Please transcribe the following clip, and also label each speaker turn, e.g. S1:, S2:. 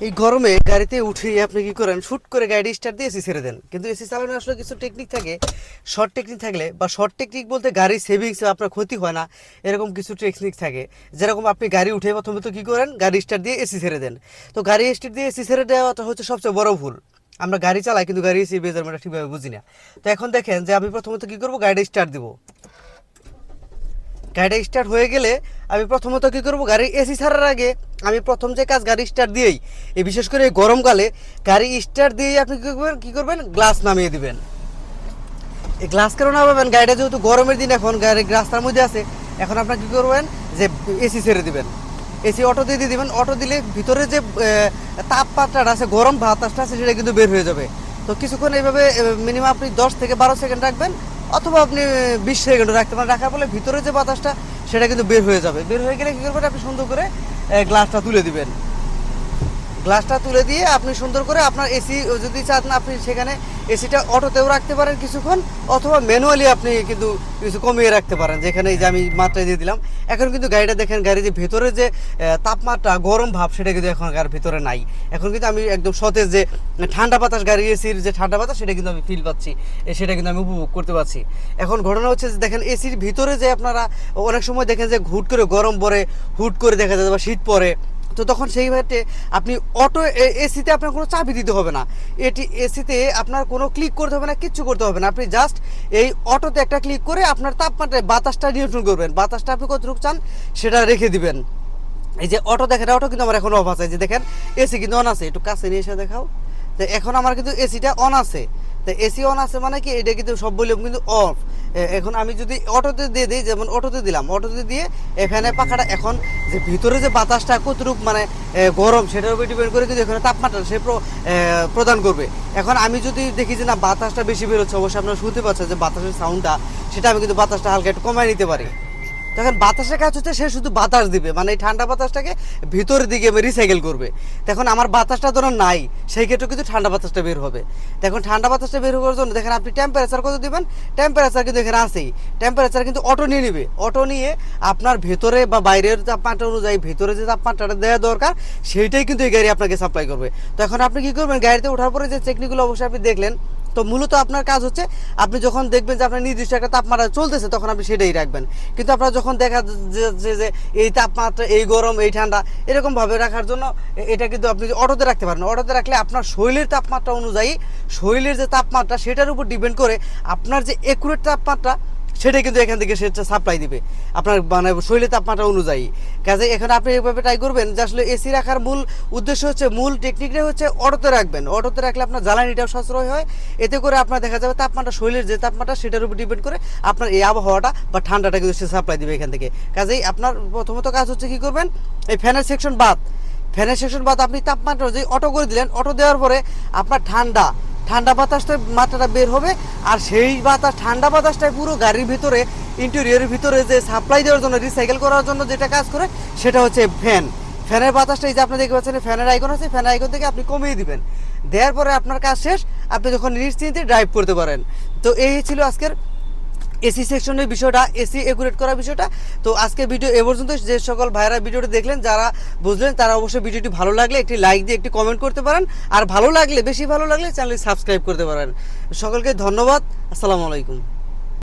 S1: এই গরমে গাড়িতে উঠে আপনি কি করেন, শুট করে গাড়ি স্টার্ট দিয়ে এসি ছেড়ে দেন। কিন্তু এসি চালানোর আসলে কিছু টেকনিক থাকে, শর্ট টেকনিক থাকলে, বা শর্ট টেকনিক বলতে গাড়ি সেভিংস আপনার ক্ষতি হয় না এরকম কিছু টেকনিক থাকে। যেরকম আপনি গাড়ি উঠে প্রথমে তো কী করেন, গাড়ি স্টার্ট দিয়ে এসি ছেড়ে দেন। তো গাড়ি স্টার্ট দিয়ে এসি ছেড়ে দেওয়াটা হচ্ছে সবচেয়ে বড় ভুল। আমরা গাড়ি চালাই কিন্তু গাড়ি এসি মেজারমেন্টটা ঠিকভাবে বুঝি না। তো এখন দেখেন যে আমি প্রথমত কী করবো, গাড়িটা স্টার্ট দিব। গাড়িটা স্টার্ট হয়ে গেলে আমি প্রথমত কী করবো, গাড়ি এসি ছাড়ার আগে আমি প্রথম যে কাজ, গাড়ি স্টার্ট দিয়েই, এই বিশেষ করে এই গরমকালে গাড়ি স্টার্ট দিয়েই আপনি কী করবেন, গ্লাস নামিয়ে দিবেন। এই গ্লাস কেন নামাবেন, গাড়িটা যেহেতু গরমের দিন, এখন গাড়ি রাস্তার মধ্যে আছে, এখন আপনার কী করবেন যে এসি ছেড়ে দিবেন, এসি অটো দিয়ে দিবেন। অটো দিলে ভিতরে যে তাপমাত্রাটা আছে, গরম বাতাসটা আছে, সেটা কিন্তু বের হয়ে যাবে। তো কিছুক্ষণ এইভাবে মিনিমাম আপনি 10 থেকে 12 সেকেন্ড রাখবেন, অথবা আপনি 20 সেকেন্ডও রাখতে পারেন। রাখার ফলে ভিতরে যে বাতাসটা সেটা কিন্তু বের হয়ে যাবে। বের হয়ে গেলে কী করবেন, আপনি সুন্দর করে গ্লাসটা তুলে দিবেন। গ্লাসটা তুলে দিয়ে আপনি সুন্দর করে আপনার এসি যদি চান না, আপনি সেখানে এসিটা অটোতেও রাখতে পারেন কিছুক্ষণ, অথবা ম্যানুয়ালি আপনি কিন্তু কিছু কমিয়ে রাখতে পারেন, যেখানে এই যে আমি মাত্রায় দিয়ে দিলাম। এখন কিন্তু গাড়িটা দেখেন, গাড়ির যে ভেতরে যে তাপমাত্রা, গরম ভাব, সেটা কিন্তু এখন গাড়ির ভিতরে নাই। এখন কিন্তু আমি একদম সতেজ যে ঠান্ডা বাতাস, গাড়ির এসির যে ঠান্ডা বাতাস, সেটা কিন্তু আমি ফিল পাচ্ছি, সেটা কিন্তু আমি উপভোগ করতে পারছি। এখন ঘটনা হচ্ছে যে দেখেন, এসির ভিতরে যে আপনারা অনেক সময় দেখেন যে হুট করে গরম পড়ে, হুট করে দেখা যায় বা শীত পড়ে, তো তখন সেই ক্ষেত্রে আপনি অটো এসিতে আপনার কোনো চাবি দিতে হবে না। এটি এসিতে আপনার কোনো ক্লিক করতে হবে না, কিচ্ছু করতে হবে না। আপনি জাস্ট এই অটোতে একটা ক্লিক করে আপনার তাপমাত্রায় বাতাসটা নিয়ন্ত্রণ করবেন। বাতাসটা আপনি কতটুকু চান সেটা রেখে দিবেন। এই যে অটো দেখেন, অটো কিন্তু আমার এখন অফ আছে। যে দেখেন এসি কিন্তু অন আছে, একটু কাছে নিয়ে এসে দেখাও। তো এখন আমার কিন্তু এসিটা অন আছে। তো এসি অন আছে মানে কি, এটা কিন্তু সব ভলিউম কিন্তু অফ। এখন আমি যদি অটোতে দিয়ে দিই, যেমন অটোতে দিলাম, অটোতে দিয়ে এখানে পাখাটা, এখন যে ভিতরে যে বাতাসটা কতটুকু মানে গরম, সেটার উপর ডিপেন্ড করে কিন্তু এখানে তাপমাত্রা সে প্রদান করবে। এখন আমি যদি দেখি যে না, বাতাসটা বেশি বেরোচ্ছে, অবশ্যই আপনারা শুনতে পাচ্ছেন যে বাতাসের সাউন্ডটা, সেটা আমি কিন্তু বাতাসটা হালকা একটু কমায় নিতে পারি। তখন বাতাসের কাজ হচ্ছে, সে শুধু বাতাস দিবে, মানে এই ঠান্ডা বাতাসটাকে ভিতরের দিকে রিসাইকেল করবে। তখন আমার বাতাসটা ধরুন নাই, সেই ক্ষেত্রে কিন্তু ঠান্ডা বাতাসটা বের হবে। তখন ঠান্ডা বাতাসটা বের হওয়ার জন্য দেখেন আপনি টেম্পারেচার কত দিবেন, টেম্পারেচার কিন্তু এখানে আছেই। টেম্পারেচার কিন্তু অটো নিয়ে নেবে, অটো নিয়ে আপনার ভেতরে বা বাইরের তাপমাত্রা অনুযায়ী ভেতরে যে তাপমাত্রাটা দেওয়া দরকার, সেইটাই কিন্তু এই গাড়ি আপনাকে সাপ্লাই করবে। তখন আপনি কী করবেন, গাড়িতে ওঠার পরে যে টেকনিকগুলো অবশ্যই আপনি দেখলেন। তো মূলত আপনার কাজ হচ্ছে, আপনি যখন দেখবেন যে আপনার নির্দিষ্ট একটা তাপমাত্রা চলতেছে, তখন আপনি সেটাই রাখবেন। কিন্তু আপনার যখন দেখা যে এই তাপমাত্রা, এই গরম, এই ঠান্ডা, এরকমভাবে রাখার জন্য এটা কিন্তু আপনি অটোতে রাখতে পারেন। অটোতে রাখলে আপনার শরীরের তাপমাত্রা অনুযায়ী, শরীরের যে তাপমাত্রা, সেটার উপর ডিপেন্ড করে আপনার যে একুরেট তাপমাত্রা, সেটা কিন্তু এখান থেকে সেটা সাপ্লাই দিবে আপনার মানে শরীরের তাপমাত্রা অনুযায়ী। কাজে এখানে আপনি এইভাবে ট্রাই করবেন যে আসলে এসি রাখার মূল উদ্দেশ্য হচ্ছে, মূল টেকনিকটা হচ্ছে অটোতে রাখবেন। অটোতে রাখলে আপনার জ্বালানিটাও সাশ্রয় হয়। এতে করে আপনার দেখা যাবে তাপমাত্রা, শরীরের যে তাপমাত্রা, সেটার উপর ডিপেন্ড করে আপনার এই আবহাওয়াটা বা ঠান্ডাটা কিন্তু সে সাপ্লাই দিবে এখান থেকে। কাজেই আপনার প্রথমত কাজ হচ্ছে কী করবেন, এই ফ্যানের সেকশন বাদ, ফ্যানের সেকশন বাদ আপনি তাপমাত্রা যে অটো করে দিলেন, অটো দেওয়ার পরে আপনার ঠান্ডা ঠান্ডা বাতাসটা মাত্রাটা বের হবে। আর সেই বাতাস, ঠান্ডা বাতাসটাই পুরো গাড়ির ভিতরে, ইন্টেরিয়রের ভিতরে যে সাপ্লাই দেওয়ার জন্য, রিসাইকেল করার জন্য যেটা কাজ করে, সেটা হচ্ছে ফ্যান। ফ্যানের বাতাসটা এই যে আপনি দেখতে পাচ্ছেন, ফ্যানের আইকন আছে, ফ্যানের আইকন থেকে আপনি কমিয়ে দিবেন। দেওয়ার পরে আপনার কাজ শেষ, আপনি যখন নিশ্চিন্তে ড্রাইভ করতে পারেন। তো এই ছিল আজকের এসি সেকশনের বিষয়টা, এসি একুরেট করার বিষয়টা। তো আজকে ভিডিও এ পর্যন্ত। যে সকল ভাইরা ভিডিওটি দেখলেন, যারা বুঝলেন, তারা অবশ্যই ভিডিওটি ভালো লাগলে একটি লাইক দিয়ে একটি কমেন্ট করতে পারেন। আর ভালো লাগলে, বেশি ভালো লাগলে চ্যানেলটি সাবস্ক্রাইব করতে পারেন। সকলকে ধন্যবাদ। আসসালামু আলাইকুম।